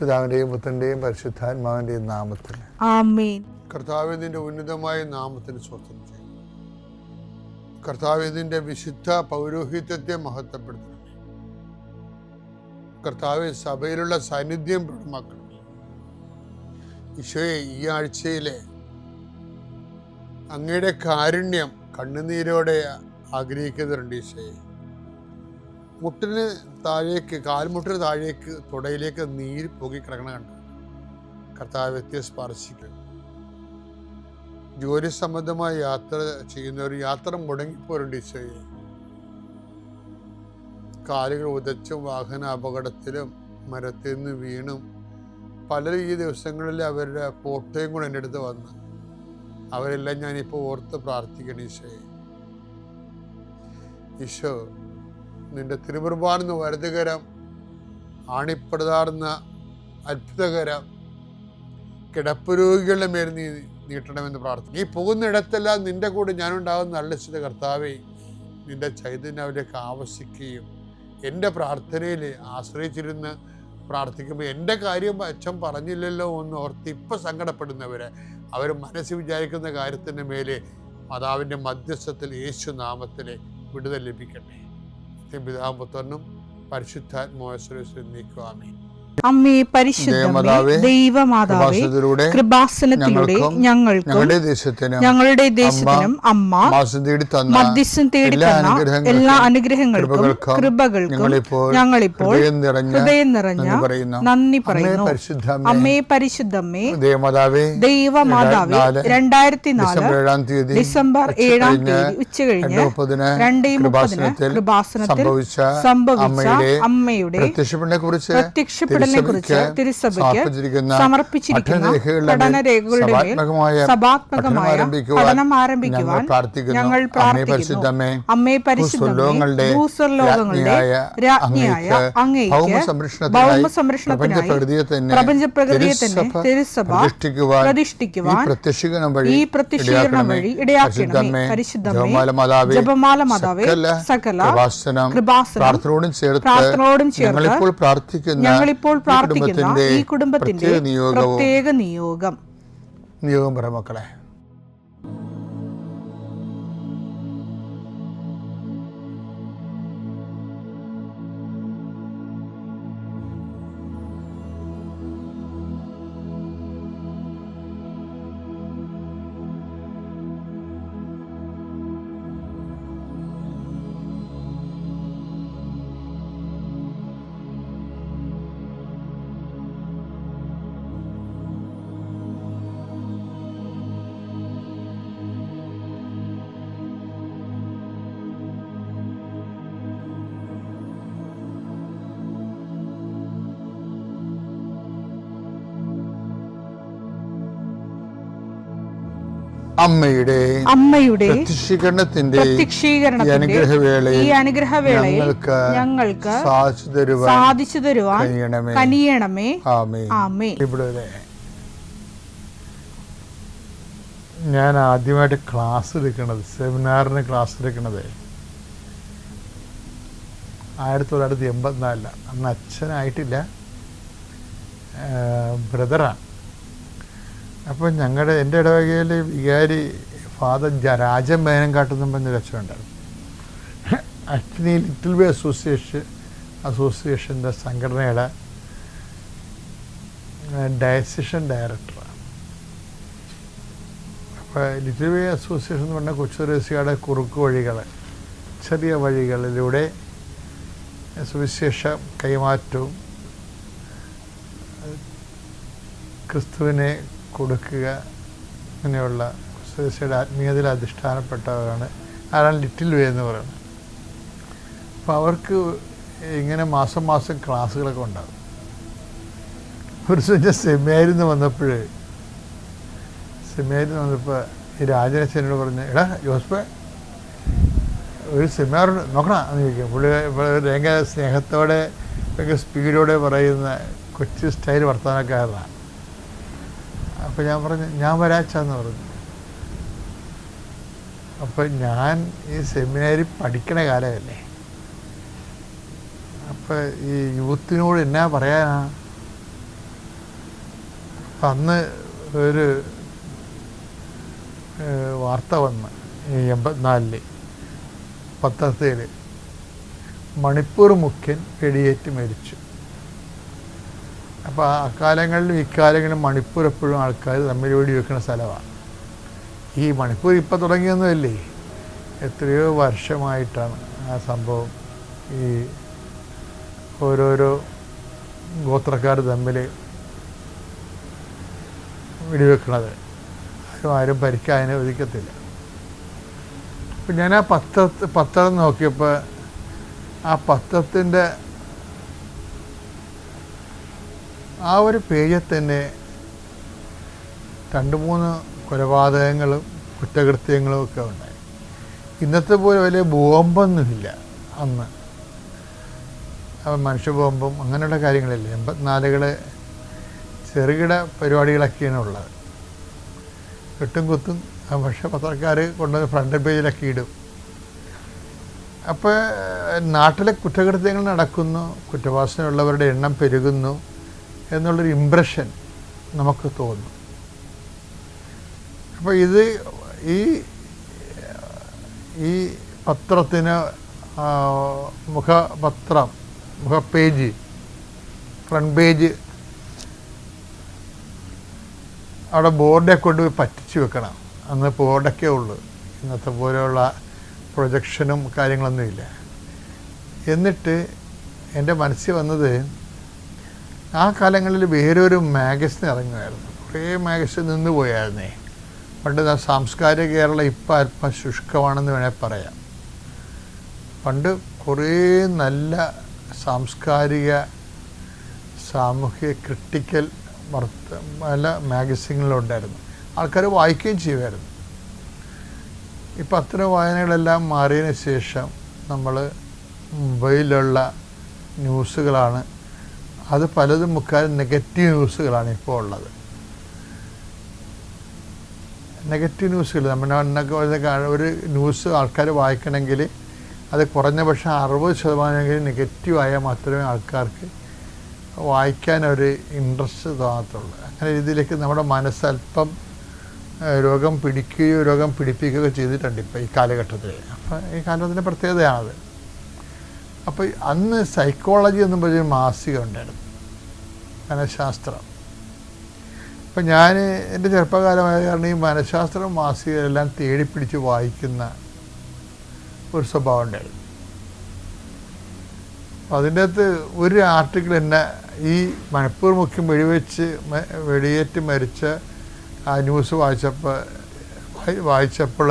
പിതാവിന്റെയും പുത്രന്റെയും പരിശുദ്ധാത്മാവിന്റെയും നാമത്തിൽ ആമേൻ. കർത്താവേ, നിന്റെ ഉന്നതമായ നാമത്തിന് സ്വസ്ഥം ചെയ്യും. കർത്താവേ, നിന്റെ വിശുദ്ധ പൗരോഹിത്യത്തെ മഹത്വപ്പെടുത്തണം. കർത്താവെ, സഭയിലുള്ള സാന്നിധ്യം പ്രകടമാക്കണം. ഈശോയെ, ഈ ആഴ്ചയിലെ അങ്ങയുടെ കാരുണ്യം കണ്ണുനീരോടെ ആഗ്രഹിക്കുന്നുണ്ട്. ഈശോയെ, മുട്ടിന് താഴേക്ക്, കാൽമുട്ടിന് താഴേക്ക്, തുടയിലേക്ക് നീര് പൊങ്ങിക്കിടക്കണ കണ്ട് കർത്താവ് സ്പർശിക്കും. ജോലി സംബന്ധമായ യാത്ര ചെയ്യുന്നവർ യാത്ര മുടങ്ങിപ്പോരുണ്ട്. ഈശോയെ, കാലുകൾ ഉദച്ചും വാഹന അപകടത്തിലും മരത്തിൽ നിന്ന് വീണും പലരും ഈ ദിവസങ്ങളിൽ അവരുടെ ഫോട്ടോയും കൂടെ എൻ്റെ അടുത്ത് വന്ന് അവരെല്ലാം ഞാനിപ്പോൾ ഓർത്ത് പ്രാർത്ഥിക്കണം. ഈശോയെ, ഈശോ, നിന്റെ തിരുമുറുമ്പാർന്ന വരതുകരം, ആണിപ്പടുതാർന്ന അത്ഭുതകരം കിടപ്പ് രോഗികളുടെ മേൽ നീ നീട്ടണമെന്ന് പ്രാർത്ഥിക്കും. നീ പോകുന്നിടത്തെല്ലാം നിന്റെ കൂടെ ഞാനുണ്ടാകുന്ന നല്ല കർത്താവേ, നിന്റെ ചൈതന്യം അവരിലേക്ക് ആവശ്യിക്കുകയും എൻ്റെ പ്രാർത്ഥനയിൽ ആശ്രയിച്ചിരുന്ന് പ്രാർത്ഥിക്കുമ്പോൾ എൻ്റെ കാര്യം അച്ഛൻ പറഞ്ഞില്ലല്ലോ എന്ന് ഓർത്ത് ഇപ്പം സങ്കടപ്പെടുന്നവരെ അവർ മനസ്സിൽ വിചാരിക്കുന്ന കാര്യത്തിൻ്റെ മേലെ മാതാവിൻ്റെ മധ്യസ്ഥത്തിൽ യേശു നാമത്തിലെ വിടുതൽ ലഭിക്കട്ടെ. പിതാവും പുത്രനും പരിശുദ്ധാത്മാവിൽ നീക്കുവാമേ. അമ്മേ പരിശുദ്ധമേ, ദൈവമാതാവേ, കൃപാസനത്തിലൂടെ ഞങ്ങൾക്കും ഞങ്ങളുടെ ദേശത്തിനും അമ്മ മധ്യസ്ഥം തേടി തന്ന എല്ലാ അനുഗ്രഹങ്ങൾക്കും കൃപകൾക്കും ഞങ്ങളിപ്പോൾ ഹൃദയം നിറഞ്ഞ നന്ദി പറയുന്നു. അമ്മേ പരിശുദ്ധമേ, ദൈവമാതാവേ, 2004 ഡിസംബർ 7 ഉച്ചകഴിഞ്ഞ് 2:30 കൃപാസനത്തിൽ സംഭവിച്ച അമ്മയുടെ പ്രത്യക്ഷപ്പെടലിനെ കുറിച്ച് തിരുസഭയ്ക്ക് സമർപ്പിച്ചിരിക്കുന്ന പഠനരേഖകളുടെ മേൽ സഭാത്മകമായ പഠനം ആരംഭിക്കുവാൻ ഞങ്ങൾ പ്രാർത്ഥിക്കുന്നു. അമ്മേ പരിശുദ്ധമേ, ഭൂസ്വർലോകങ്ങളുടെ രാജ്ഞിയായ അങ്ങേയ്ക്ക് ഭൗമസംരക്ഷണത്തിനായി പ്രപഞ്ചപ്രകൃതിയെ തന്നെ തിരുസഭ പ്രതിഷ്ഠിക്കുവാൻ ഈ പ്രത്യക്ഷീകരണം വഴി ഇടയാക്കണമേ. പരിശുദ്ധമേ, ജപമാല മാതാവേ, സകല കൃപാസനം പ്രാർത്ഥനയോടും ചേർത്ത് ഞങ്ങളിപ്പോൾ പ്രാർത്ഥിക്കുന്ന ഈ കുടുംബത്തിന്റെ പ്രത്യേക നിയോഗം പറ മക്കളെ. അമ്മയുടെ പ്രത്യക്ഷീകരണത്തിന്റെ ഈ അനുഗ്രഹവേളയിൽ ഞങ്ങൾക്ക് സാധിച്ചു തരുവാൻ കനിയണമേ. ആമേൻ. ഞാൻ ആദ്യമായിട്ട് ക്ലാസ് എടുക്കണത്, സെമിനാറിന് ക്ലാസ് എടുക്കണത് 1984 അന്ന് അച്ഛനായിട്ടില്ല, ബ്രദറാണ്. അപ്പോൾ എൻ്റെ ഇടവകയിൽ വികാരി ഫാദർ രാജമേനം കാട്ടുന്ന പറഞ്ഞൊരു അച്ഛനുണ്ടായിരുന്നു. അച്ഛൻ ഈ ലിറ്റിൽ വേ അസോസിയേഷൻ്റെ സംഘടനയുടെ ഡയസിഷൻ ഡയറക്ടറാണ്. അപ്പോൾ ലിറ്റിൽ വേ അസോസിയേഷൻ എന്ന് പറഞ്ഞാൽ കൊച്ചുരേസിയുടെ കുറുക്ക് വഴികൾ, ചെറിയ വഴികളിലൂടെ സുവിശേഷ കൈമാറ്റവും ക്രിസ്തുവിനെ കൊടുക്കുക, അങ്ങനെയുള്ള സുവിശേഷയുടെ ആത്മീയതയിൽ അധിഷ്ഠാനപ്പെട്ടവരാണ് ലിറ്റിൽ വേ എന്ന് പറയുന്നത്. അപ്പോൾ അവർക്ക് ഇങ്ങനെ മാസം മാസം ക്ലാസ്സുകളൊക്കെ ഉണ്ടാകും. ഒരു ദിവസം സെമിനാരിന്ന് വന്നപ്പോൾ ഈ രാജനച്ഛനോട് പറഞ്ഞ്, എടാ ജോസ്പേ, ഒരു സെമിനാർ നോക്കണം എന്ന് ചോദിക്കും. പുള്ളി ഭയങ്കര സ്നേഹത്തോടെ ഭയങ്കര സ്പീഡോടെ പറയുന്ന കൊച്ചു സ്റ്റൈൽ വർത്തമാനക്കാരനാണ്. അപ്പോൾ ഞാൻ പറഞ്ഞു, ഞാൻ വരാച്ചാന്ന് പറഞ്ഞു. അപ്പോൾ ഞാൻ ഈ സെമിനാരിൽ പഠിക്കണ കാലമല്ലേ, അപ്പോൾ ഈ യൂത്തിനോട് എന്നാ പറയാനാ? അന്ന് ഒരു വാർത്ത വന്ന് 84 പത്രത്തിൽ മണിപ്പൂർ മുഖ്യൻ വെടിയേറ്റ് മരിച്ചു. അപ്പോൾ അക്കാലങ്ങളിലും ഇക്കാലങ്ങളിലും മണിപ്പൂർ എപ്പോഴും ആൾക്കാർ തമ്മിൽ വെടിവെക്കുന്ന സ്ഥലമാണ്. ഈ മണിപ്പൂർ ഇപ്പം തുടങ്ങിയൊന്നുമല്ലേ, എത്രയോ വർഷമായിട്ടാണ് ആ സംഭവം ഈ ഓരോരോ ഗോത്രക്കാർ തമ്മിൽ വെടിവെക്കുന്നത്. ആരും പരിക്കാൻ അനുവദിക്കത്തില്ല. അപ്പം ഞാൻ ആ പത്രം നോക്കിയപ്പോൾ ആ പത്രത്തിൻ്റെ ആ ഒരു പേജിൽ തന്നെ 2-3 കൊലപാതകങ്ങളും കുറ്റകൃത്യങ്ങളും ഒക്കെ ഉണ്ടായി. ഇന്നത്തെ പോലെ വലിയ ബോംബൊന്നുമില്ല അന്ന്. മനുഷ്യ ബോംബും അങ്ങനെയുള്ള കാര്യങ്ങളില്ല. 84 ചെറുകിട പരിപാടികളൊക്കെയാണ് ഉള്ളത്. വെട്ടും കുത്തും. പക്ഷേ പത്രക്കാർ കൊണ്ടുവന്ന് ഫ്രണ്ട് പേജിലൊക്കെ ഇടും. അപ്പോൾ നാട്ടിലെ കുറ്റകൃത്യങ്ങൾ നടക്കുന്നു, കുറ്റവാസനയുള്ളവരുടെ എണ്ണം പെരുകുന്നു എന്നുള്ളൊരു ഇംപ്രഷൻ നമുക്ക് തോന്നും. അപ്പോൾ ഇത് ഈ പത്രത്തിന് മുഖപ്പേജ് ഫ്രണ്ട് പേജ് അവിടെ ബോർഡെ കൊണ്ടുപോയി പറ്റിച്ച് വെക്കണം. അന്ന് ബോർഡൊക്കെ ഉള്ളു, ഇന്നത്തെ പോലെയുള്ള പ്രൊജക്ഷനും കാര്യങ്ങളൊന്നുമില്ല. എന്നിട്ട് എൻ്റെ മനസ്സിൽ വന്നത്, ആ കാലങ്ങളിൽ വേറൊരു മാഗസിൻ ഇറങ്ങുമായിരുന്നു. കുറേ മാഗസിൻ നിന്ന് പോയായിരുന്നേ. പണ്ട് സാംസ്കാരിക കേരളം ഇപ്പം അല്പം ശുഷ്കമാണെന്ന് വേണേൽ പറയാം. പണ്ട് കുറേ നല്ല സാംസ്കാരിക സാമൂഹിക ക്രിട്ടിക്കൽ പല മാഗസിനുകളുണ്ടായിരുന്നു. ആൾക്കാർ വായിക്കുകയും ചെയ്യുമായിരുന്നു. ഇപ്പം അത്തരം വായനകളെല്ലാം മാറിയതിന് ശേഷം നമ്മൾ മൊബൈലിലുള്ള ന്യൂസുകളാണ്, അത് പലതും മുക്കാലും നെഗറ്റീവ് ന്യൂസുകളാണ് ഇപ്പോൾ ഉള്ളത്. നെഗറ്റീവ് ന്യൂസുകൾ നമ്മളൊക്കെ ഒരു ന്യൂസ് ആൾക്കാർ വായിക്കണമെങ്കിൽ അത് കുറഞ്ഞ പക്ഷേ 60% നെഗറ്റീവായാൽ മാത്രമേ ആൾക്കാർക്ക് വായിക്കാനൊരു ഇൻട്രസ്റ്റ് തോന്നത്തുള്ളൂ. അങ്ങനെ രീതിയിലേക്ക് നമ്മുടെ മനസ്സല്പം രോഗം പിടിക്കുകയോ രോഗം പിടിപ്പിക്കുകയോ ചെയ്തിട്ടുണ്ട് ഇപ്പോൾ ഈ കാലഘട്ടത്തിൽ. അപ്പോൾ ഈ കാലഘട്ടത്തിൻ്റെ പ്രത്യേകതയാണത്. അപ്പോൾ അന്ന് സൈക്കോളജി എന്നും പറഞ്ഞൊരു മാസിക ഉണ്ടായിരുന്നു, മനഃശാസ്ത്രം. അപ്പം ഞാൻ എൻ്റെ ചെറുപ്പകാലമായ കാരണം ഈ മനഃശാസ്ത്രം മാസികയെല്ലാം തേടിപ്പിടിച്ച് വായിക്കുന്ന ഒരു സ്വഭാവം ഉണ്ടായിരുന്നു. അപ്പോൾ അതിൻ്റെ അകത്ത് ഒരു ആർട്ടിക്കിൾ എന്നെ ഈ മണിപ്പൂർ മുഖ്യം വെടിയേറ്റ് മരിച്ച ആ ന്യൂസ് വായിച്ചപ്പോൾ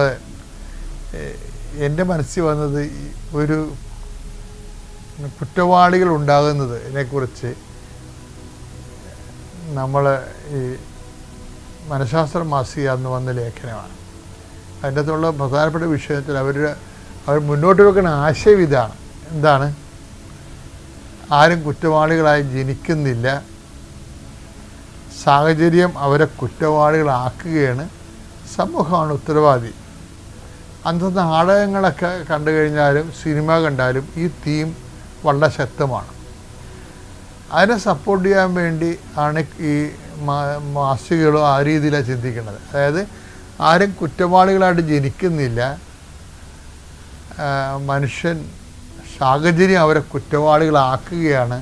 എൻ്റെ മനസ്സിൽ വന്നത് ഒരു കുറ്റവാളികൾ ഉണ്ടാകുന്നതിനെക്കുറിച്ച് നമ്മൾ ഈ മനഃശാസ്ത്ര മാസിക അന്ന് വന്ന ലേഖനമാണ്. അതിൻ്റെ അകത്തുള്ള പ്രധാനപ്പെട്ട വിഷയത്തിൽ അവർ മുന്നോട്ട് വെക്കുന്ന ആശയം ഇതാണ്. എന്താണ്? ആരും കുറ്റവാളികളായി ജനിക്കുന്നില്ല, സാഹചര്യം അവരെ കുറ്റവാളികളാക്കുകയാണ്, സമൂഹമാണ് ഉത്തരവാദി. അന്നത്തെ നാടകങ്ങളൊക്കെ കണ്ടു കഴിഞ്ഞാലും സിനിമ കണ്ടാലും ഈ തീം വളരെ ശക്തമാണ്. അതിനെ സപ്പോർട്ട് ചെയ്യാൻ വേണ്ടി ആണ് ഈ മാസികകളും ആ രീതിയിലാണ് ചിന്തിക്കുന്നത്. അതായത് ആരും കുറ്റവാളികളായിട്ട് ജനിക്കുന്നില്ല, മനുഷ്യൻ സാഹചര്യം അവരെ കുറ്റവാളികളാക്കുകയാണ്,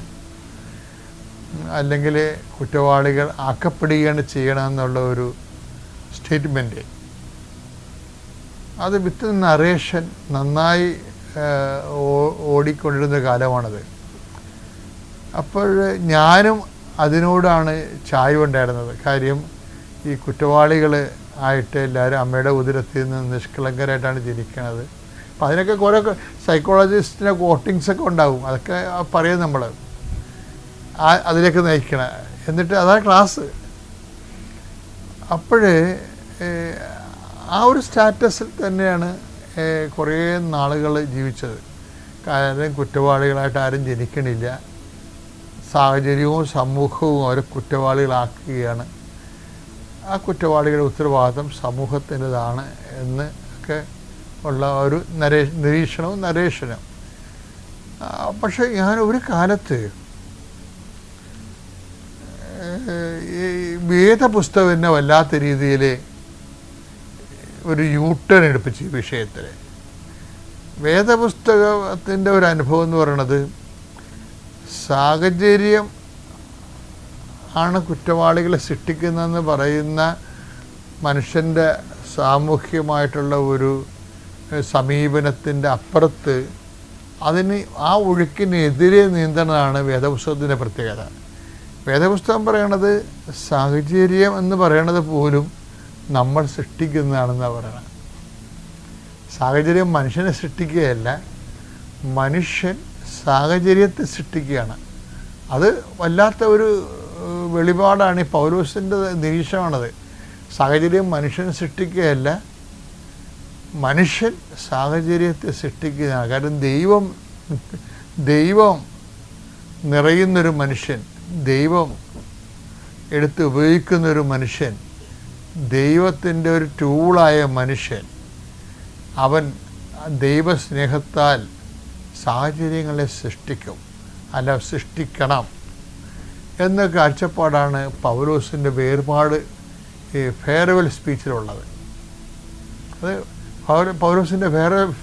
അല്ലെങ്കിൽ കുറ്റവാളികൾ ആക്കപ്പെടുകയാണ് ചെയ്യണമെന്നുള്ള ഒരു സ്റ്റേറ്റ്മെൻറ്റ്. അത് വിത്ത് നറേഷൻ നന്നായി ഓടിക്കൊണ്ടിരുന്ന കാലമാണത്. അപ്പോൾ ഞാനും അതിനോടാണ് ചായ്വുണ്ടായിരുന്നത്. കാര്യം ഈ കുറ്റവാളികൾ ആയിട്ട് എല്ലാവരും അമ്മയുടെ ഉദരത്തിൽ നിന്ന് നിഷ്കളങ്കരായിട്ടാണ് ജനിക്കുന്നത്. അപ്പം അതിനൊക്കെ കുറേ സൈക്കോളജിസ്റ്റിൻ്റെ കോട്ടിങ്സൊക്കെ ഉണ്ടാവും, അതൊക്കെ പറയും നമ്മൾ അതിലേക്ക് നയിക്കണം. എന്നിട്ട് അതാണ് ക്ലാസ്. അപ്പോഴേ ആ ഒരു സ്റ്റാറ്റസിൽ തന്നെയാണ് കുറേ നാളുകൾ ജീവിച്ചത്. കാരണം കുറ്റവാളികളായിട്ട് ആരും ജനിക്കണില്ല, സാഹചര്യവും സമൂഹവും അവരെ കുറ്റവാളികളാക്കുകയാണ്, ആ കുറ്റവാളികളുടെ ഉത്തരവാദിത്വം സമൂഹത്തിൻ്റെതാണ് എന്ന് ഒക്കെ ഉള്ള ഒരു നിരീക്ഷണവും നരേഷനും. പക്ഷേ ഞാൻ ഒരു കാലത്ത് ഈ വേദപുസ്തകം തന്നെ വല്ലാത്ത രീതിയിൽ ഒരു യൂട്ടേൺ എടുപ്പിച്ചു ഈ വിഷയത്തിൽ. വേദപുസ്തകത്തിൻ്റെ ഒരു അനുഭവം എന്ന് പറയുന്നത് സാഹചര്യം ആണ് കുറ്റവാളികളെ സൃഷ്ടിക്കുന്നതെന്ന് പറയുന്ന മനുഷ്യൻ്റെ സാമൂഹ്യമായിട്ടുള്ള ഒരു സമീപനത്തിൻ്റെ അപ്പുറത്ത് അതിന് ആ ഒഴുക്കിനെതിരെ നീന്തണതാണ് വേദപുസ്തകത്തിൻ്റെ പ്രത്യേകത. വേദപുസ്തകം പറയണത് സാഹചര്യം എന്ന് പറയണത് പോലും നമ്മൾ സൃഷ്ടിക്കുന്നതാണെന്നാണ് പറയണത്. സാഹചര്യം മനുഷ്യനെ സൃഷ്ടിക്കുകയല്ല, മനുഷ്യൻ സാഹചര്യത്തെ സൃഷ്ടിക്കുകയാണ്. അത് വല്ലാത്ത ഒരു വെളിപാടാണ്. ഈ പൗലോസിൻ്റെ നിരീക്ഷണമാണത്. സാഹചര്യം മനുഷ്യനെ സൃഷ്ടിക്കുകയല്ല, മനുഷ്യൻ സാഹചര്യത്തെ സൃഷ്ടിക്കുകയാണ്. കാരണം ദൈവം നിറയുന്നൊരു മനുഷ്യൻ, ദൈവം എടുത്ത് ഉപയോഗിക്കുന്നൊരു മനുഷ്യൻ, ദൈവത്തിൻ്റെ ഒരു ടൂളായ മനുഷ്യൻ, അവൻ ദൈവസ്നേഹത്താൽ സാഹചര്യങ്ങളെ സൃഷ്ടിക്കും, അല്ല സൃഷ്ടിക്കണം എന്ന കാഴ്ചപ്പാടാണ് പൗലോസിൻ്റെ വേർപാട് ഈ ഫെയർവെൽ സ്പീച്ചിലുള്ളത്. അത് പൗലോസിൻ്റെ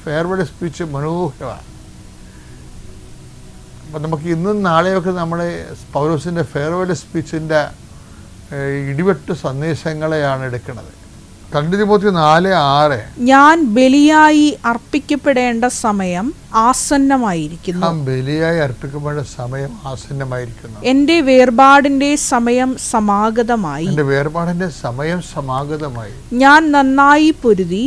ഫെയർവെൽ സ്പീച്ച് മനോഹരമാണ്. അപ്പം നമുക്ക് ഇന്നും നാളെയൊക്കെ നമ്മൾ പൗലോസിൻ്റെ ഫെയർവെൽ സ്പീച്ചിൻ്റെ ഇടിവെട്ട് സന്ദേശങ്ങളെയാണ് എടുക്കുന്നത്. 2 തിമോത്തി 4:6 ഞാൻ ബലിയായി അർപ്പിക്കപ്പെടേണ്ട സമയം ആസന്നമായിരിക്കുന്നു. ബലിയായി അർപ്പിക്കപ്പെടേണ്ട സമയം ആസന്നമായിരിക്കുന്നു. എന്റെ വേർപാടിന്റെ സമയം സമാഗതമായി. എന്റെ വേർപാടിന്റെ സമയം സമാഗതമായി. ഞാൻ നന്നായി പൊരുതി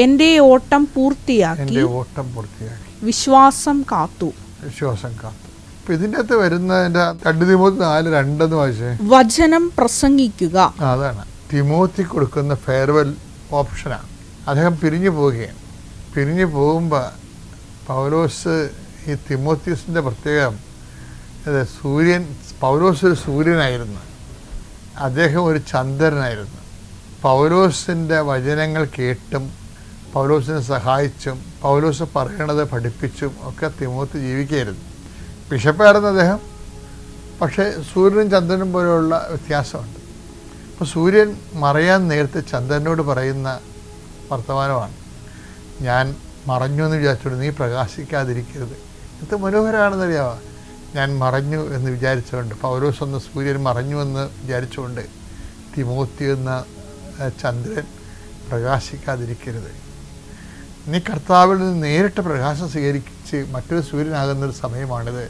എന്റെ ഓട്ടം പൂർത്തിയാക്കി വിശ്വാസം കാത്തു. അപ്പൊ ഇതിൻ്റെ അകത്ത് വരുന്നതിന്റെ 2 തിമോത്തി 4:2 വായിച്ചേ. വചനം പ്രസംഗിക്കുക. അതാണ് തിമോത്തി കൊടുക്കുന്ന ഫെയർവെൽ ഓപ്ഷനാണ്. അദ്ദേഹം പിരിഞ്ഞു പോവുകയാണ്. പിരിഞ്ഞു പോകുമ്പോൾ പൗലോസ് ഈ തിമോത്തിയസിൻ്റെ പ്രത്യേകം പൗലോസ് ഒരു സൂര്യനായിരുന്നു, അദ്ദേഹം ഒരു ചന്ദ്രനായിരുന്നു. പൗലോസിൻ്റെ വചനങ്ങൾ കേട്ടും പൗലോസിനെ സഹായിച്ചും പൗലോസ് പറയണത് പഠിപ്പിച്ചും ഒക്കെ തിമോത്തി ജീവിക്കുകയായിരുന്നു. ബിഷപ്പായിരുന്നു അദ്ദേഹം. പക്ഷേ സൂര്യനും ചന്ദ്രനും പോലെയുള്ള വ്യത്യാസമുണ്ട്. അപ്പോൾ സൂര്യൻ മറയാൻ നേരത്തെ ചന്ദ്രനോട് പറയുന്ന വർത്തമാനമാണ്, ഞാൻ മറഞ്ഞു എന്ന് വിചാരിച്ചോണ്ട് നീ പ്രകാശിക്കാതിരിക്കരുത്. ഇത് മനോഹരമാണെന്നറിയാമോ? ഞാൻ മറഞ്ഞു എന്ന് വിചാരിച്ചുകൊണ്ട് പൗലോസ് എന്ന സൂര്യൻ മറഞ്ഞു എന്ന് വിചാരിച്ചുകൊണ്ട് തിമോത്തി എന്ന ചന്ദ്രൻ പ്രകാശിക്കാതിരിക്കരുത്. നീ കർത്താവിൽ നിന്ന് നേരിട്ട് പ്രകാശം സ്വീകരിച്ച് മറ്റൊരു സൂര്യനാകുന്നൊരു സമയമാണിത്.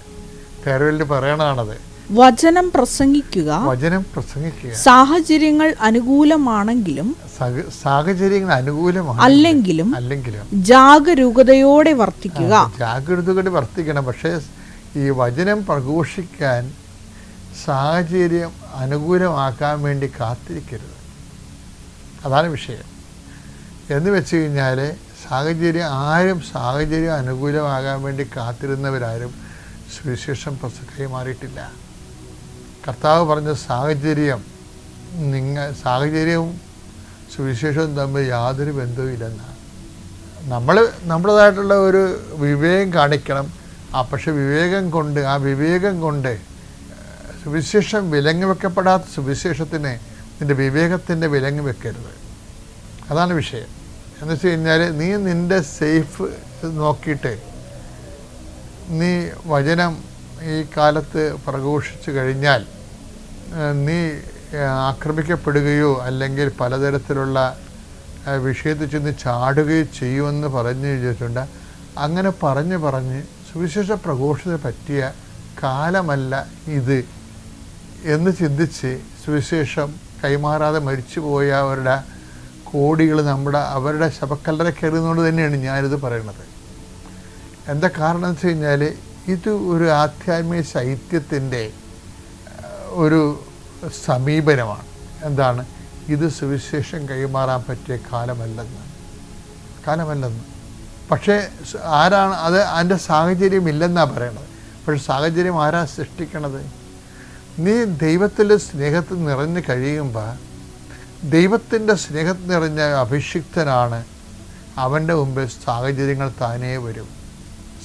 ഫെയർവെല്ലിൽ പറയണതാണത്. വചനം പ്രസംഗിക്കുക. സാഹചര്യങ്ങൾ അനുകൂലമാണെങ്കിലും അല്ലെങ്കിലും ജാഗരൂകതയോടെ വർത്തിക്കുക. ജാഗരൂകതയോടെ വർത്തിക്കണം. പക്ഷേ ഈ വചനം പ്രഘോഷിക്കാൻ സാഹചര്യം അനുകൂലമാക്കാൻ വേണ്ടി കാത്തിരിക്കരുത്. അതാണ് വിഷയം. എന്ന് വെച്ച് കഴിഞ്ഞാൽ സാഹചര്യം അനുകൂലമാകാൻ വേണ്ടി കാത്തിരുന്നവരാരും സുവിശേഷം കൈമാറിയിട്ടില്ല. കർത്താവ് പറഞ്ഞ സാഹചര്യവും സുവിശേഷവും തമ്മിൽ യാതൊരു ബന്ധവുമില്ലെന്നാണ്. നമ്മുടേതായിട്ടുള്ള ഒരു വിവേകം കാണിക്കണം. പക്ഷെ ആ വിവേകം കൊണ്ട് സുവിശേഷം വിലങ്ങ് വെക്കപ്പെടാത്ത സുവിശേഷത്തിന് നിൻ്റെ വിവേകത്തിൻ്റെ വിലങ്ങ് വെക്കരുത്. അതാണ് വിഷയം. എന്ന് വെച്ച് കഴിഞ്ഞാൽ നീ നിൻ്റെ സേഫ് നോക്കിയിട്ട് നീ വചനം ഈ കാലത്ത് പ്രഘോഷിച്ചു കഴിഞ്ഞാൽ നീ ആക്രമിക്കപ്പെടുകയോ അല്ലെങ്കിൽ പലതരത്തിലുള്ള വിഷയത്തിൽ ചെന്ന് ചാടുകയോ ചെയ്യുമെന്ന് പറഞ്ഞു വിചാരിച്ചിട്ടുണ്ട്. അങ്ങനെ പറഞ്ഞ് സുവിശേഷ പ്രഘോഷത്തിന് പറ്റിയ കാലമല്ല ഇത് എന്ന് ചിന്തിച്ച് സുവിശേഷം കൈമാറാതെ മരിച്ചുപോയവരുടെ കോടികൾ അവരുടെ ശവക്കല്ലറ കയറുന്നതുകൊണ്ട് തന്നെയാണ് ഞാനിത് പറയുന്നത്. എന്താ കാരണം എന്ന് വെച്ച് കഴിഞ്ഞാൽ ഇത് ഒരു ആധ്യാത്മിക ശൈത്യത്തിൻ്റെ ഒരു സമീപനമാണ്. എന്താണ് ഇത്? സുവിശേഷം കൈമാറാൻ പറ്റിയ കാലമല്ലെന്ന്. പക്ഷേ ആരാണ് അത്? അതിൻ്റെ സാഹചര്യം ഇല്ലെന്നാണ് പറയണത്. പക്ഷെ സാഹചര്യം ആരാ സൃഷ്ടിക്കണത്? നീ ദൈവത്തിൻ്റെ സ്നേഹത്തിൽ നിറഞ്ഞ് കഴിയുമ്പോൾ ദൈവത്തിൻ്റെ സ്നേഹത്തിൽ നിറഞ്ഞ അഭിഷിക്തനാണ്. അവൻ്റെ മുമ്പിൽ സാഹചര്യങ്ങൾ താനേ വരും.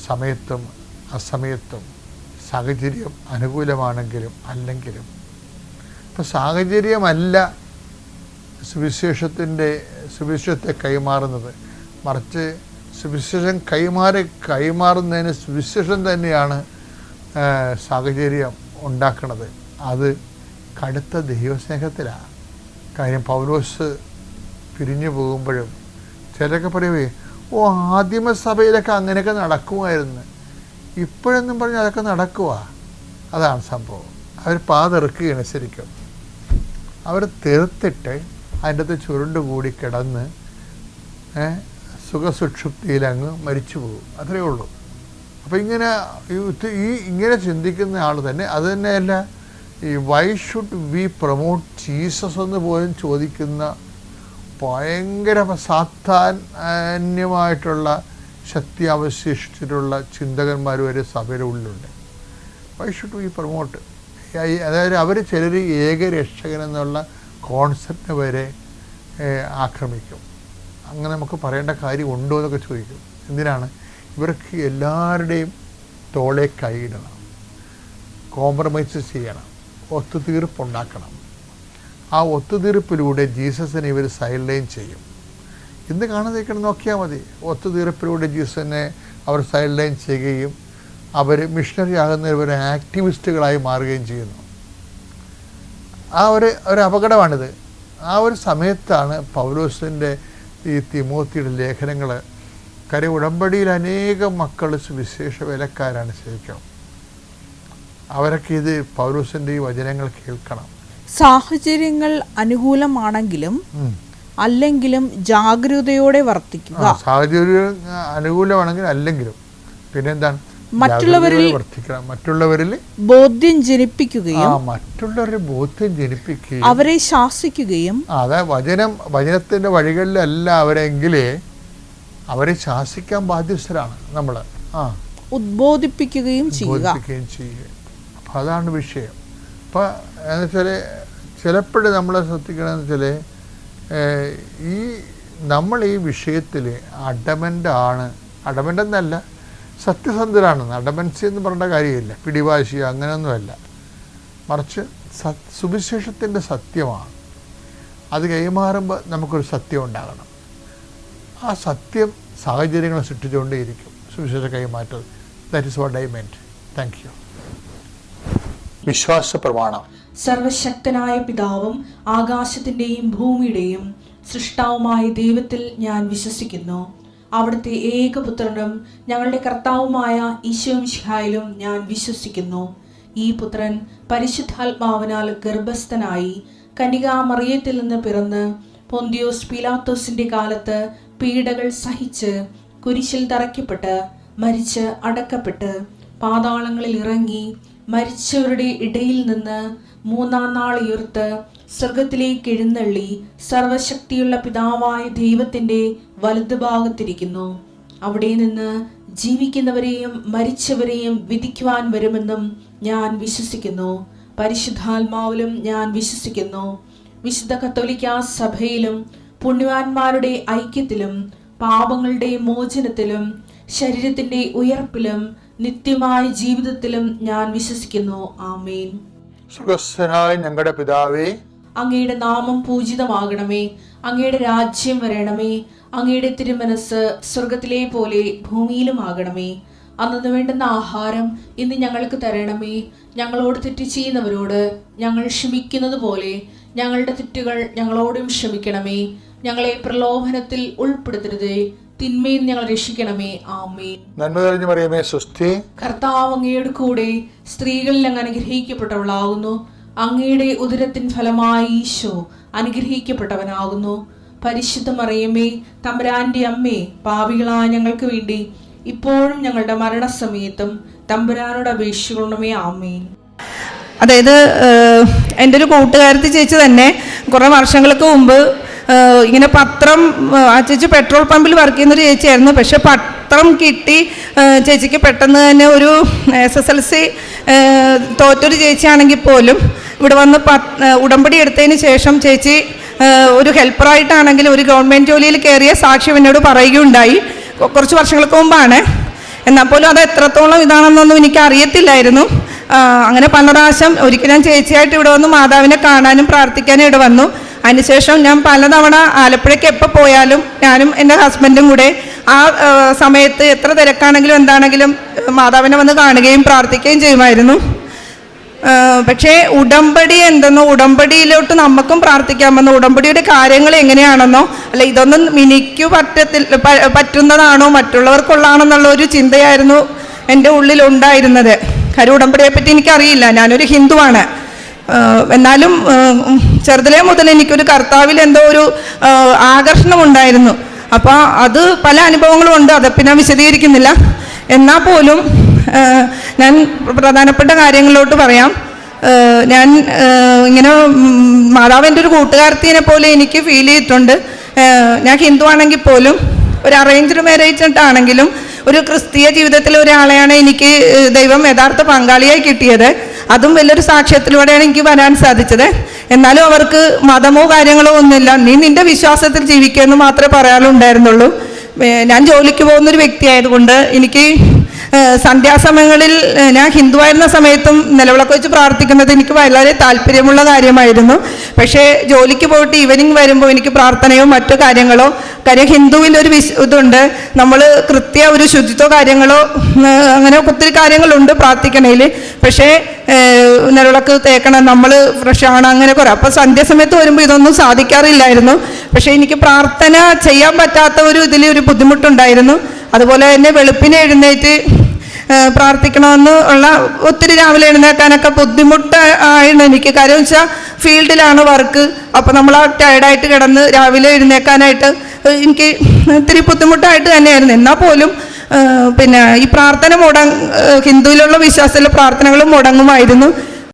സമയത്തും അസമയത്തും സാഹചര്യം അനുകൂലമാണെങ്കിലും അല്ലെങ്കിലും അപ്പം സാഹചര്യമല്ല സുവിശേഷത്തെ കൈമാറുന്നത്, മറിച്ച് സുവിശേഷം കൈമാറുന്നതിന് സുവിശേഷം തന്നെയാണ് സാഹചര്യം ഉണ്ടാക്കുന്നത്. അത് കടുത്ത ദൈവസ്നേഹത്തിലാണ്. കാര്യം പൗലോസ് പിരിഞ്ഞു പോകുമ്പോഴും ചിലരൊക്കെ പറയുവേ, ആദിമസഭയിലൊക്കെ അങ്ങനെയൊക്കെ നടക്കുമായിരുന്നു, ഇപ്പോഴെന്നും പറഞ്ഞ് അതൊക്കെ നടക്കുക. അതാണ് സംഭവം. അവർ പാതെറുക്കുകയാണ്. ശരിക്കും അവർ തെറുത്തിട്ട് അതിൻ്റെ അകത്ത് ചുരുണ്ടുകൂടി കിടന്ന് സുഖസുക്ഷുപ്തിയിലങ്ങ് മരിച്ചു പോകും. അത്രയേ ഉള്ളൂ. അപ്പോൾ ഇങ്ങനെ ചിന്തിക്കുന്ന ആൾ തന്നെ, അത് തന്നെയല്ല ഈ why should we promote Jesus എന്ന് പോലും ചോദിക്കുന്ന ഭയങ്കര സാധാന്യമായിട്ടുള്ള ശക്തി അവശേഷിച്ചിട്ടുള്ള ചിന്തകന്മാർ വരെ സഭയുടെ ഉള്ളിലുണ്ട്. വൈ ഷുഡ് വി പ്രൊമോട്ട്, അതായത് അവർ ചിലർ ഏകരക്ഷകൻ എന്നുള്ള കോൺസെപ്റ്റ് വരെ ആക്രമിക്കും. അങ്ങനെ നമുക്ക് പറയേണ്ട കാര്യം ഉണ്ടോ എന്നൊക്കെ ചോദിക്കും. എന്തിനാണ്? ഇവർക്ക് എല്ലാവരുടെയും തോളെ കൈയിടണം, കോംപ്രമൈസ് ചെയ്യണം, ഒത്തുതീർപ്പുണ്ടാക്കണം. ആ ഒത്തുതീർപ്പിലൂടെ ജീസസിനെ ഇവർ സൈഡ് ചെയ്യും. ഇന്ന് കാണാതിരിക്കണം, നോക്കിയാൽ മതി. ഒത്തുതീർപ്പിലൂടെ ജീസസിനെ അവർ സൈഡ് ചെയ്യുകയും അവർ മിഷണറി ആകുന്നവർ ആക്ടിവിസ്റ്റുകളായി മാറുകയും ചെയ്യുന്നു. ആ ഒരു അപകടമാണിത്. ആ ഒരു സമയത്താണ് പൗലോസിൻ്റെ ഈ തിമോത്തിയുടെ ലേഖനങ്ങൾ, ഉടമ്പടിയിൽ അനേകം മക്കൾ സുവിശേഷ വേലക്കാരാണ്. ശരിക്കും അവരൊക്കെ ഇത് പൗലോസിൻ്റെ ഈ വചനങ്ങൾ കേൾക്കണം. സാഹചര്യങ്ങൾ അനുകൂലമാണെങ്കിലും അല്ലെങ്കിലും ജാഗ്രതയോടെ വർത്തിക്കുക. സാഹചര്യം അനുകൂലമാണെങ്കിലും അല്ലെങ്കിലും പിന്നെന്താണ്? മറ്റുള്ളവരിൽ ബോധ്യം ജനിപ്പിക്കുകയും അവരെ ശാസിക്കുകയും. അതായത് വചനത്തിന്റെ വഴികളിലല്ല അവരെങ്കിലേ അവരെ ശാസിക്കാൻ ബാധ്യസ്ഥരാണ് നമ്മൾ. ഉദ്ബോധിപ്പിക്കുകയും ചെയ്യുക. അപ്പം അതാണ് വിഷയം. അപ്പം എന്ന് വെച്ചാൽ ചിലപ്പോഴും നമ്മളെ ശ്രദ്ധിക്കണമെന്ന് വെച്ചാൽ നമ്മൾ ഈ വിഷയത്തിൽ അഡമൻ്റ് എന്നല്ല, സത്യസന്ധരാണ്. അഡമൻസി എന്ന് പറയേണ്ട കാര്യമില്ല, പിടിവാശി അങ്ങനെയൊന്നുമല്ല. മറിച്ച് സുവിശേഷത്തിൻ്റെ സത്യമാണ്. അത് കൈമാറുമ്പോൾ നമുക്കൊരു സത്യം ഉണ്ടാകണം. ആ സത്യം സാഹചര്യങ്ങളെ സൃഷ്ടിച്ചുകൊണ്ടേയിരിക്കും സുവിശേഷ കൈമാറ്റം. That is what I meant. Thank you. വിശ്വാസ പ്രമാണം. സർവശക്തനായ പിതാവും ആകാശത്തിൻ്റെയും ഭൂമിയുടെയും സൃഷ്ടാവുമായ ദൈവത്തിൽ ഞാൻ വിശ്വസിക്കുന്നു. അവിടുത്തെ ഏകപുത്രനും ഞങ്ങളുടെ കർത്താവുമായ ഈശോമിശിഹായിലും ഞാൻ വിശ്വസിക്കുന്നു. ഈ പുത്രൻ പരിശുദ്ധാത്മാവിനാൽ ഗർഭസ്ഥനായി കന്യകാമറിയത്തിൽ നിന്ന് പിറന്ന് പൊന്തിയോസ് പീലാത്തോസിന്റെ കാലത്ത് പീഡകൾ സഹിച്ച് കുരിശിൽ തറയ്ക്കപ്പെട്ട് മരിച്ച് അടക്കപ്പെട്ട് പാതാളങ്ങളിൽ ഇറങ്ങി മരിച്ചവരുടെ ഇടയിൽ നിന്ന് മൂന്നാം നാൾ ഉയർത്ത് സ്വർഗത്തിലേക്ക് എഴുന്നള്ളി സർവശക്തിയുള്ള പിതാവായ ദൈവത്തിന്റെ വലതുഭാഗത്തിരിക്കുന്നു. അവിടെ നിന്ന് ജീവിക്കുന്നവരെയും മരിച്ചവരെയും വിധിക്കുവാൻ വരുമെന്നും ഞാൻ വിശ്വസിക്കുന്നു. പരിശുദ്ധാത്മാവിലും ഞാൻ വിശ്വസിക്കുന്നു. വിശുദ്ധ കത്തോലിക്കാ സഭയിലും പുണ്യവാന്മാരുടെ ഐക്യത്തിലും പാപങ്ങളുടെ മോചനത്തിലും ശരീരത്തിന്റെ ഉയർപ്പിലും നിത്യമായ ജീവിതത്തിലും ഞാൻ വിശ്വസിക്കുന്നു. ആമേൻ. സ്വർഗ്ഗസ്ഥനായ ഞങ്ങളുടെ പിതാവേ, അങ്ങയുടെ നാമം പൂജിതമാകണമേ. അങ്ങയുടെ രാജ്യം വരണമേ. അങ്ങയുടെ തിരുമനസ് സ്വർഗത്തിലെ പോലെ ഭൂമിയിലും ആകണമേ. അന്നു വേണ്ടുന്ന ആഹാരം ഇന്ന് ഞങ്ങൾക്ക് തരണമേ. ഞങ്ങളോട് തെറ്റ് ചെയ്യുന്നവരോട് ഞങ്ങൾ ക്ഷമിക്കുന്നത് പോലെ ഞങ്ങളുടെ തെറ്റുകൾ ഞങ്ങളോടും ക്ഷമിക്കണമേ. ഞങ്ങളെ പ്രലോഭനത്തിൽ ഉൾപ്പെടുത്തരുതേ, തിന്മയിൽ ഞങ്ങൾ രക്ഷിക്കണമേ. ആമേൻ. നന്മ നിറഞ്ഞ മറിയമേ, സ്വസ്തി. കർത്താവ് അങ്ങയുടെ കൂടെ സ്ത്രീകളിൽ അങ്ങ് അനുഗ്രഹിക്കപ്പെട്ടവളാകുന്നു. അങ്ങയുടെ ഉദരത്തിൻ ഫലമായി ഈശോ അനുഗ്രഹിക്കപ്പെട്ടവനാകുന്നു. പരിശുദ്ധ മറിയമേ, തമ്പുരാന്റെ അമ്മേ, പാപികളായ ഞങ്ങൾക്ക് വേണ്ടി ഇപ്പോഴും ഞങ്ങളുടെ മരണസമയത്തും തമ്പുരാനോട് അപേക്ഷിക്കണമേ. ആമേൻ. അതായത് എൻ്റെ ഒരു കൂട്ടുകാരത്തി ചേച്ചി തന്നെ കുറേ വർഷങ്ങൾക്ക് മുമ്പ് ഇങ്ങനെ പത്രം, ആ ചേച്ചി പെട്രോൾ പമ്പിൽ വർക്ക് ചെയ്യുന്നൊരു ചേച്ചിയായിരുന്നു. പക്ഷെ പത്രം കിട്ടി ചേച്ചിക്ക് പെട്ടെന്ന് തന്നെ ഒരു SSLC തോറ്റൊരു ചേച്ചിയാണെങ്കിൽ പോലും ഇവിടെ വന്ന് ഉടമ്പടി എടുത്തതിന് ശേഷം ചേച്ചി ഒരു ഹെൽപ്പറായിട്ടാണെങ്കിലും ഒരു ഗവൺമെൻറ് ജോലിയിൽ കയറിയ സാക്ഷ്യം എന്നോട് പറയുകയുണ്ടായി. കുറച്ച് വർഷങ്ങൾക്ക് മുമ്പാണ്. എന്നാൽ പോലും അത് എത്രത്തോളം ഇതാണെന്നൊന്നും എനിക്ക് അറിയത്തില്ലായിരുന്നു. അങ്ങനെ പല പ്രാവശ്യം ഒരിക്കലും ഞാൻ ചേച്ചിയായിട്ട് ഇവിടെ വന്ന് മാതാവിനെ കാണാനും പ്രാർത്ഥിക്കാനും ഇവിടെ വന്നു. അതിനുശേഷം ഞാൻ പലതവണ ആലപ്പുഴയ്ക്ക് എപ്പോൾ പോയാലും ഞാനും എൻ്റെ ഹസ്ബൻഡും കൂടെ ആ സമയത്ത് എത്ര തിരക്കാണെങ്കിലും എന്താണെങ്കിലും മാതാവിനെ വന്ന് കാണുകയും പ്രാർത്ഥിക്കുകയും ചെയ്യുമായിരുന്നു. പക്ഷേ ഉടമ്പടി എന്തെന്നോ, ഉടമ്പടിയിലോട്ട് നമുക്കും പ്രാർത്ഥിക്കാമെന്നോ, ഉടമ്പടിയുടെ കാര്യങ്ങൾ എങ്ങനെയാണെന്നോ, അല്ല ഇതൊന്നും മിനിക്കു പറ്റുന്നതാണോ മറ്റുള്ളവർക്കുള്ളതാണെന്നുള്ള ഒരു ചിന്തയായിരുന്നു എൻ്റെ ഉള്ളിലുണ്ടായിരുന്നത്. കാര്യം ഉടമ്പടിയെ പറ്റി എനിക്കറിയില്ല, ഞാനൊരു ഹിന്ദുവാണ്. എന്നാലും ചെറുതിലേ മുതൽ എനിക്കൊരു കർത്താവിൽ എന്തോ ഒരു ആകർഷണം ഉണ്ടായിരുന്നു. അപ്പോൾ അത് പല അനുഭവങ്ങളും ഉണ്ട്, അതൊക്കെ ഞാൻ വിശദീകരിക്കുന്നില്ല. എന്നാൽ പോലും ഞാൻ പ്രധാനപ്പെട്ട കാര്യങ്ങളിലോട്ട് പറയാം. ഞാൻ ഇങ്ങനെ മാതാവിൻ്റെ ഒരു കൂട്ടുകാരത്തിനെ പോലെ എനിക്ക് ഫീൽ ചെയ്തിട്ടുണ്ട്. ഞാൻ ഹിന്ദു ആണെങ്കിൽ പോലും ഒരു അറേഞ്ച്ഡ് മാരേജ് ആണെങ്കിലും ഒരു ക്രിസ്തീയ ജീവിതത്തിൽ ഒരാളെയാണ് എനിക്ക് ദൈവം യഥാർത്ഥ പങ്കാളിയായി കിട്ടിയത്. അതും വലിയൊരു സാക്ഷ്യത്തിലൂടെയാണ് എനിക്ക് വരാൻ സാധിച്ചത്. എന്നാലും അവർക്ക് മതമോ കാര്യങ്ങളോ ഒന്നുമില്ല, നീ നിന്റെ വിശ്വാസത്തിൽ ജീവിക്കുമെന്ന് മാത്രമേ പറയാനുണ്ടായിരുന്നുള്ളൂ. ഞാൻ ജോലിക്ക് പോകുന്നൊരു വ്യക്തിയായതുകൊണ്ട് എനിക്ക് സന്ധ്യാസമയങ്ങളിൽ ഞാൻ ഹിന്ദുവായിരുന്ന സമയത്തും നിലവിളക്ക് വെച്ച് പ്രാർത്ഥിക്കുന്നത് എനിക്ക് വളരെ താല്പര്യമുള്ള കാര്യമായിരുന്നു. പക്ഷേ ജോലിക്ക് പോയിട്ട് ഈവനിങ് വരുമ്പോൾ എനിക്ക് പ്രാർത്ഥനയോ മറ്റു കാര്യങ്ങളോ, കാര്യം ഹിന്ദുവിൽ ഒരു ഇതുണ്ട്, നമ്മൾ ഒരു ശുചിത്വ കാര്യങ്ങളോ അങ്ങനെ ഒത്തിരി കാര്യങ്ങളുണ്ട് പ്രാർത്ഥിക്കണേൽ. പക്ഷേ നിലവിളക്ക് തേക്കണം, നമ്മൾ ഫ്രഷ് ആണ്, അങ്ങനെ കുറേ. അപ്പോൾ സന്ധ്യാസമയത്ത് വരുമ്പോൾ ഇതൊന്നും സാധിക്കാറില്ലായിരുന്നു. പക്ഷേ എനിക്ക് പ്രാർത്ഥന ചെയ്യാൻ പറ്റാത്ത ഒരു ബുദ്ധിമുട്ടുണ്ടായിരുന്നു. അതുപോലെ തന്നെ വെളുപ്പിനെ എഴുന്നേറ്റ് പ്രാർത്ഥിക്കണമെന്ന് ഉള്ള ഒത്തിരി രാവിലെ എഴുന്നേൽക്കാനൊക്കെ ബുദ്ധിമുട്ടായിരുന്നു എനിക്ക്. കാര്യം വെച്ചാൽ ഫീൽഡിലാണ് വർക്ക്. അപ്പോൾ നമ്മൾ ആ ടയർഡായിട്ട് കിടന്ന് രാവിലെ എഴുന്നേൽക്കാനായിട്ട് എനിക്ക് ഇത്തിരി ബുദ്ധിമുട്ടായിട്ട് തന്നെയായിരുന്നു. എന്നാൽ പോലും പിന്നെ ഈ പ്രാർത്ഥന ഹിന്ദുവിലുള്ള വിശ്വാസത്തിലെ പ്രാർത്ഥനകളും മുടങ്ങുമായിരുന്നു.